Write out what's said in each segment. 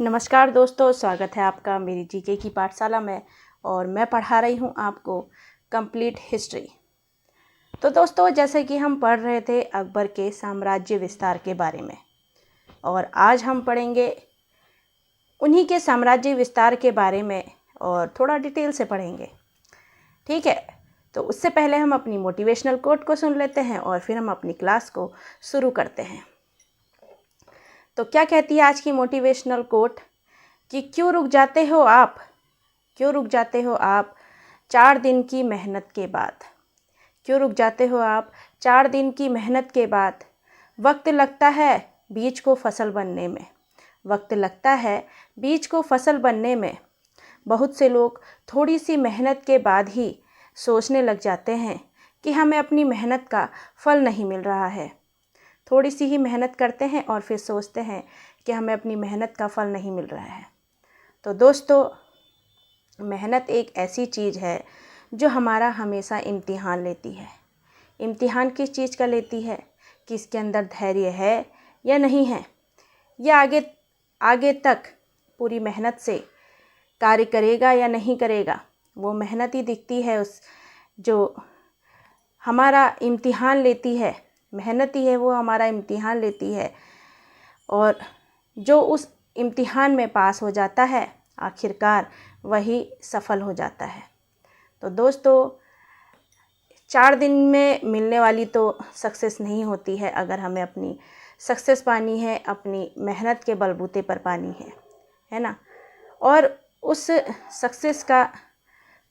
नमस्कार दोस्तों, स्वागत है आपका मेरी जीके की पाठशाला में। और मैं पढ़ा रही हूँ आपको कंप्लीट हिस्ट्री। तो दोस्तों, जैसे कि हम पढ़ रहे थे अकबर के साम्राज्य विस्तार के बारे में, और आज हम पढ़ेंगे उन्हीं के साम्राज्य विस्तार के बारे में और थोड़ा डिटेल से पढ़ेंगे। ठीक है, तो उससे पहले हम अपनी मोटिवेशनल कोट को सुन लेते हैं और फिर हम अपनी क्लास को शुरू करते हैं। तो क्या कहती है आज की मोटिवेशनल कोट कि क्यों रुक जाते हो आप, 4 दिन की मेहनत के बाद। क्यों रुक जाते हो आप 4 दिन की मेहनत के बाद। वक्त लगता है बीज को फसल बनने में, बहुत से लोग थोड़ी सी मेहनत के बाद ही सोचने लग जाते हैं कि हमें अपनी मेहनत का फल नहीं मिल रहा है। थोड़ी सी ही मेहनत करते हैं और फिर सोचते हैं कि हमें अपनी मेहनत का फल नहीं मिल रहा है। तो दोस्तों, मेहनत एक ऐसी चीज़ है जो हमारा हमेशा इम्तिहान लेती है। इम्तिहान किस चीज़ का लेती है कि इसके अंदर धैर्य है या नहीं है, या आगे तक पूरी मेहनत से कार्य करेगा या नहीं करेगा। वो मेहनत ही दिखती है उस जो हमारा इम्तिहान लेती है। मेहनत ही है वो हमारा इम्तिहान लेती है, और जो उस इम्तिहान में पास हो जाता है आखिरकार वही सफल हो जाता है। तो दोस्तों, 4 दिन में मिलने वाली तो सक्सेस नहीं होती है। अगर हमें अपनी सक्सेस पानी है, अपनी मेहनत के बलबूते पर पानी है ना। और उस सक्सेस का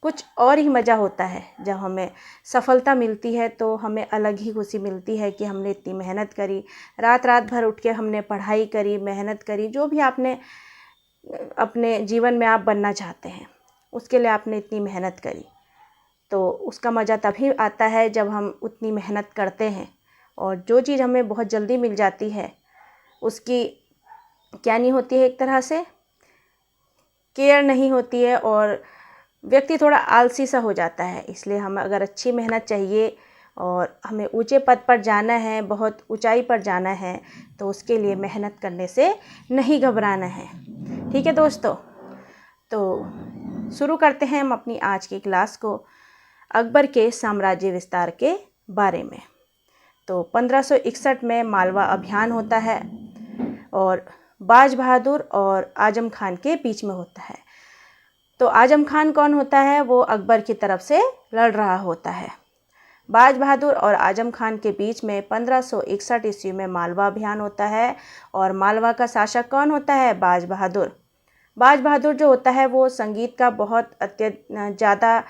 कुछ और ही मज़ा होता है। जब हमें सफलता मिलती है तो हमें अलग ही खुशी मिलती है कि हमने इतनी मेहनत करी, रात भर उठ के हमने पढ़ाई करी, मेहनत करी, जो भी आपने अपने जीवन में आप बनना चाहते हैं उसके लिए आपने इतनी मेहनत करी। तो उसका मज़ा तभी आता है जब हम उतनी मेहनत करते हैं, और जो चीज़ हमें बहुत जल्दी मिल जाती है उसकी क्या नहीं होती है, एक तरह से केयर नहीं होती है, और व्यक्ति थोड़ा आलसी सा हो जाता है। इसलिए हमें अगर अच्छी मेहनत चाहिए और हमें ऊंचे पद पर जाना है, बहुत ऊंचाई पर जाना है, तो उसके लिए मेहनत करने से नहीं घबराना है। ठीक है दोस्तों, तो शुरू करते हैं हम अपनी आज की क्लास को अकबर के साम्राज्य विस्तार के बारे में। तो 1561 में मालवा अभियान होता है और बाज बहादुर और आजम खान के बीच में होता है। तो आजम खान कौन होता है? वो अकबर की तरफ से लड़ रहा होता है। बाज बहादुर और आजम खान के बीच में 1561 ईस्वी में मालवा अभियान होता है, और मालवा का शासक कौन होता है? बाज बहादुर। बाज बहादुर जो होता है वो संगीत का बहुत ज़्यादा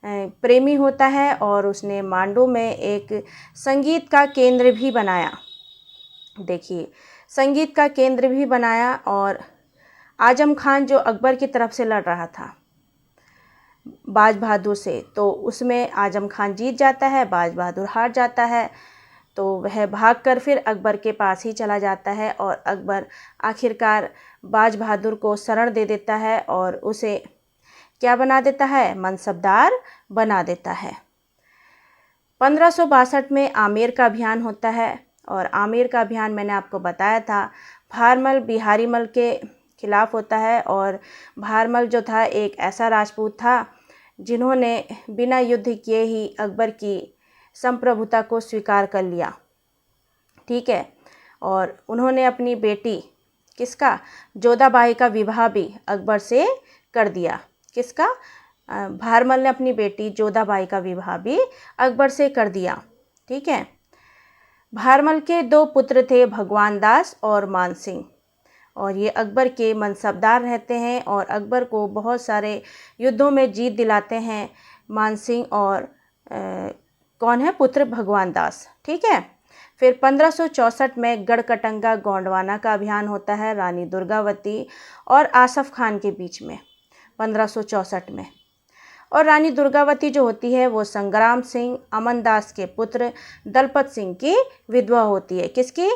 प्रेमी होता है, और उसने मांडू में एक संगीत का केंद्र भी बनाया। देखिए, संगीत का केंद्र भी बनाया। और आजम खान जो अकबर की तरफ से लड़ रहा था बाज बहादुर से, तो उसमें आजम खान जीत जाता है, बाज बहादुर हार जाता है। तो वह भागकर फिर अकबर के पास ही चला जाता है, और अकबर आखिरकार बाज बहादुर को शरण दे देता है और उसे क्या बना देता है? मनसबदार बना देता है। 1562 में आमेर का अभियान होता है, और आमेर का अभियान मैंने आपको बताया था भारमल बिहारीमल के खिलाफ होता है। और भारमल जो था एक ऐसा राजपूत था जिन्होंने बिना युद्ध किए ही अकबर की संप्रभुता को स्वीकार कर लिया। ठीक है, और उन्होंने अपनी बेटी किसका? जोधाबाई का विवाह भी अकबर से कर दिया। किसका? भारमल ने अपनी बेटी जोधाबाई का विवाह भी अकबर से कर दिया। ठीक है, भारमल के 2 पुत्र थे, भगवान दास और मान सिंह, और ये अकबर के मनसबदार रहते हैं और अकबर को बहुत सारे युद्धों में जीत दिलाते हैं। मान सिंह और कौन है? पुत्र भगवान दास। ठीक है, फिर 1564 में गढ़कटंगा गोंडवाना का अभियान होता है रानी दुर्गावती और आसफ खान के बीच में 1564 में। और रानी दुर्गावती जो होती है वो संग्राम सिंह अमनदास के पुत्र दलपत सिंह की विधवा होती है। किसकी?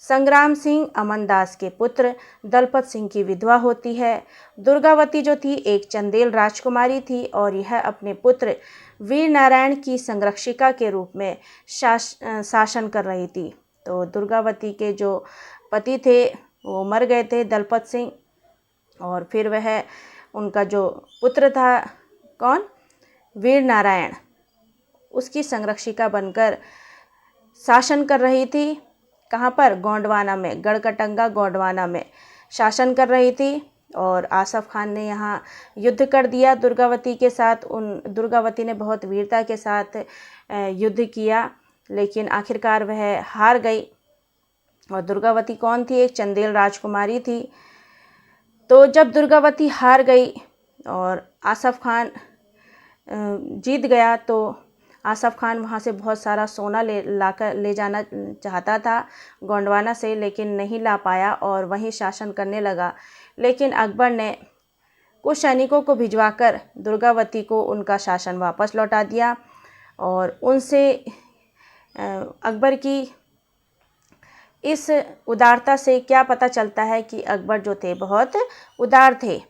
संग्राम सिंह अमनदास के पुत्र दलपत सिंह की विधवा होती है। दुर्गावती जो थी एक चंदेल राजकुमारी थी, और यह अपने पुत्र वीर नारायण की संरक्षिका के रूप में शासन कर रही थी। तो दुर्गावती के जो पति थे वो मर गए थे, दलपत सिंह, और फिर वह उनका जो पुत्र था, कौन, वीर नारायण, उसकी संरक्षिका बनकर शासन कर रही थी। कहाँ पर? गोंडवाना में, गढ़कटंगा गोंडवाना में शासन कर रही थी। और आसफ़ खान ने यहाँ युद्ध कर दिया दुर्गावती के साथ। दुर्गावती ने बहुत वीरता के साथ युद्ध किया, लेकिन आखिरकार वह हार गई। और दुर्गावती कौन थी? एक चंदेल राजकुमारी थी। तो जब दुर्गावती हार गई और आसफ़ खान जीत गया, तो आसफ़ खान वहाँ से बहुत सारा सोना ले जाना चाहता था गोंडवाना से, लेकिन नहीं ला पाया और वहीं शासन करने लगा। लेकिन अकबर ने कुछ सैनिकों को भिजवाकर दुर्गावती को उनका शासन वापस लौटा दिया। और उनसे अकबर की इस उदारता से क्या पता चलता है कि अकबर जो थे बहुत उदार थे।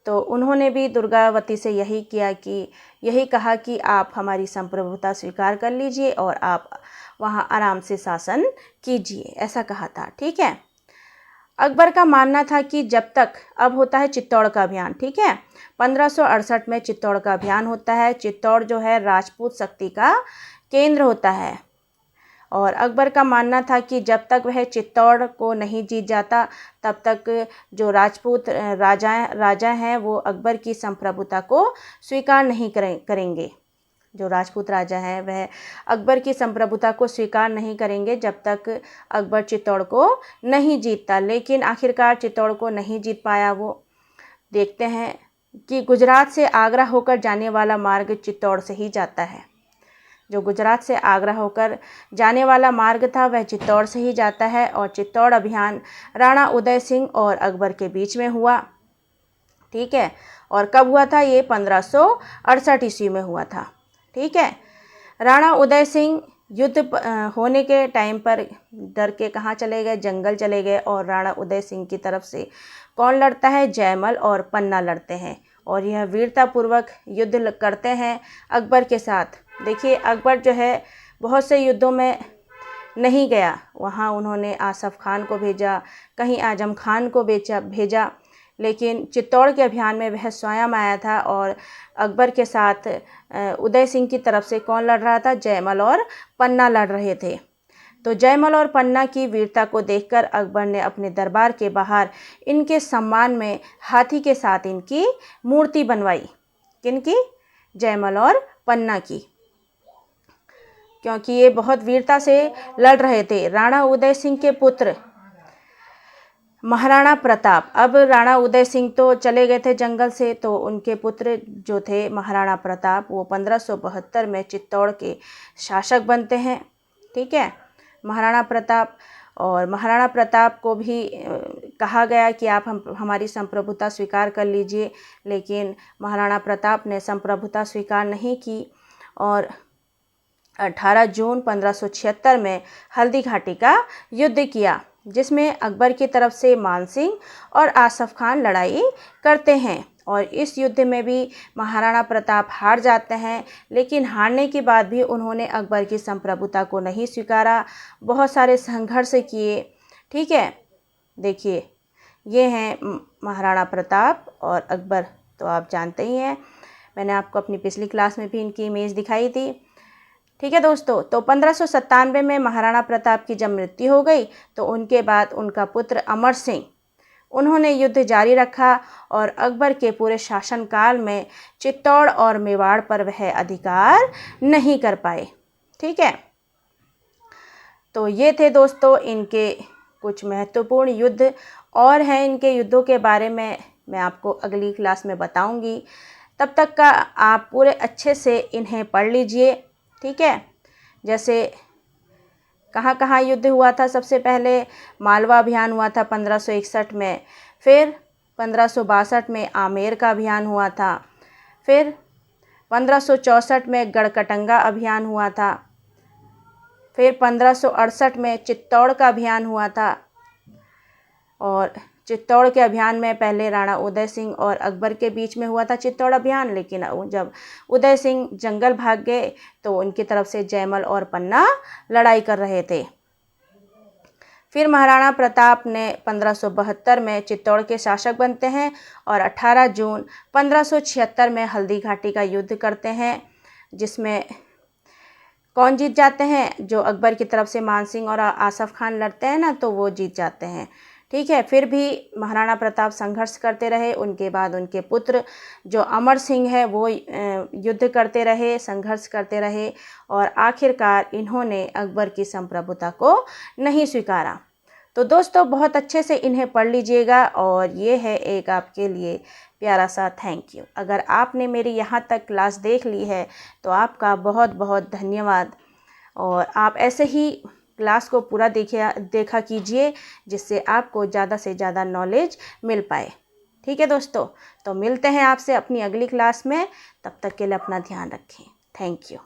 तो उन्होंने भी दुर्गावती से यही कहा कि आप हमारी संप्रभुता स्वीकार कर लीजिए और आप वहाँ आराम से शासन कीजिए, ऐसा कहा था। ठीक है। अकबर का मानना था कि जब तक, अब होता है चित्तौड़ का अभियान, ठीक है, 1568 में चित्तौड़ का अभियान होता है। चित्तौड़ जो है राजपूत शक्ति का केंद्र होता है। और अकबर का मानना था कि जब तक वह चित्तौड़ को नहीं जीत जाता, तब तक जो राजपूत राजा हैं वो अकबर की संप्रभुता को स्वीकार नहीं करेंगे। जो राजपूत राजा हैं वह अकबर की संप्रभुता को स्वीकार नहीं करेंगे जब तक अकबर चित्तौड़ को नहीं जीतता। लेकिन आखिरकार चित्तौड़ को नहीं जीत पाया वो। देखते हैं कि गुजरात से आगरा होकर जाने वाला मार्ग चित्तौड़ से ही जाता है। जो गुजरात से आगरा होकर जाने वाला मार्ग था वह चित्तौड़ से ही जाता है। और चित्तौड़ अभियान राणा उदय सिंह और अकबर के बीच में हुआ। ठीक है। और कब हुआ था? ये 1568 ईस्वी में हुआ था। ठीक है। राणा उदय सिंह युद्ध होने के टाइम पर डर के कहाँ चले गए? जंगल चले गए। और राणा उदय सिंह की तरफ से कौन लड़ता है? जयमल और पन्ना लड़ते हैं। और यह वीरतापूर्वक युद्ध करते हैं अकबर के साथ। देखिए, अकबर जो है बहुत से युद्धों में नहीं गया। वहाँ उन्होंने आसफ़ खान को भेजा, कहीं आजम खान को भेजा, लेकिन चित्तौड़ के अभियान में वह स्वयं आया था। और अकबर के साथ उदय सिंह की तरफ से कौन लड़ रहा था? जयमल और पन्ना लड़ रहे थे। तो जयमल और पन्ना की वीरता को देखकर अकबर ने अपने दरबार के बाहर इनके सम्मान में हाथी के साथ इनकी मूर्ति बनवाई। किनकी? जयमल और पन्ना की, क्योंकि ये बहुत वीरता से लड़ रहे थे। राणा उदय सिंह के पुत्र महाराणा प्रताप, अब राणा उदय सिंह तो चले गए थे जंगल से, तो उनके पुत्र जो थे महाराणा प्रताप, वो 1572 में चित्तौड़ के शासक बनते हैं। ठीक है। महाराणा प्रताप, और महाराणा प्रताप को भी कहा गया कि आप हमारी संप्रभुता स्वीकार कर लीजिए, लेकिन महाराणा प्रताप ने संप्रभुता स्वीकार नहीं की। और 18 जून 1576 में हल्दी घाटी का युद्ध किया, जिसमें अकबर की तरफ से मान सिंह और आसफ़ खान लड़ाई करते हैं। और इस युद्ध में भी महाराणा प्रताप हार जाते हैं, लेकिन हारने के बाद भी उन्होंने अकबर की संप्रभुता को नहीं स्वीकारा, बहुत सारे संघर्ष किए। ठीक है। देखिए, ये हैं महाराणा प्रताप और अकबर, तो आप जानते ही हैं, मैंने आपको अपनी पिछली क्लास में भी इनकी इमेज दिखाई थी। ठीक है दोस्तों। तो 1597 में महाराणा प्रताप की जब मृत्यु हो गई, तो उनके बाद उनका पुत्र अमर सिंह, उन्होंने युद्ध जारी रखा और अकबर के पूरे शासनकाल में चित्तौड़ और मेवाड़ पर वह अधिकार नहीं कर पाए। ठीक है। तो ये थे दोस्तों इनके कुछ महत्वपूर्ण युद्ध, और हैं इनके युद्धों के बारे में मैं आपको अगली क्लास में बताऊंगी। तब तक का आप पूरे अच्छे से इन्हें पढ़ लीजिए। ठीक है। जैसे कहाँ कहाँ युद्ध हुआ था? सबसे पहले मालवा अभियान हुआ था 1561 में, फिर 1562 में आमेर का अभियान हुआ था, फिर 1564 में गढ़कटंगा अभियान हुआ था, फिर 1568 में चित्तौड़ का अभियान हुआ था। और चित्तौड़ के अभियान में पहले राणा उदय सिंह और अकबर के बीच में हुआ था चित्तौड़ अभियान, लेकिन जब उदय सिंह जंगल भाग गए तो उनकी तरफ से जयमल और पन्ना लड़ाई कर रहे थे। फिर महाराणा प्रताप ने 1572 में चित्तौड़ के शासक बनते हैं और 18 जून 1576 में हल्दी घाटी का युद्ध करते हैं, जिसमें कौन जीत जाते हैं? जो अकबर की तरफ से मान सिंह और आसफ खान लड़ते हैं ना, तो वो जीत जाते हैं। ठीक है। फिर भी महाराणा प्रताप संघर्ष करते रहे। उनके बाद उनके पुत्र जो अमर सिंह है वो युद्ध करते रहे, संघर्ष करते रहे और आखिरकार इन्होंने अकबर की संप्रभुता को नहीं स्वीकारा। तो दोस्तों बहुत अच्छे से इन्हें पढ़ लीजिएगा और ये है एक आपके लिए प्यारा सा थैंक यू। अगर आपने मेरी यहाँ तक क्लास देख ली है तो आपका बहुत बहुत धन्यवाद, और आप ऐसे ही क्लास को पूरा देखा कीजिए, जिससे आपको ज़्यादा से ज़्यादा नॉलेज मिल पाए। ठीक है दोस्तों, तो मिलते हैं आपसे अपनी अगली क्लास में। तब तक के लिए अपना ध्यान रखें। Thank you.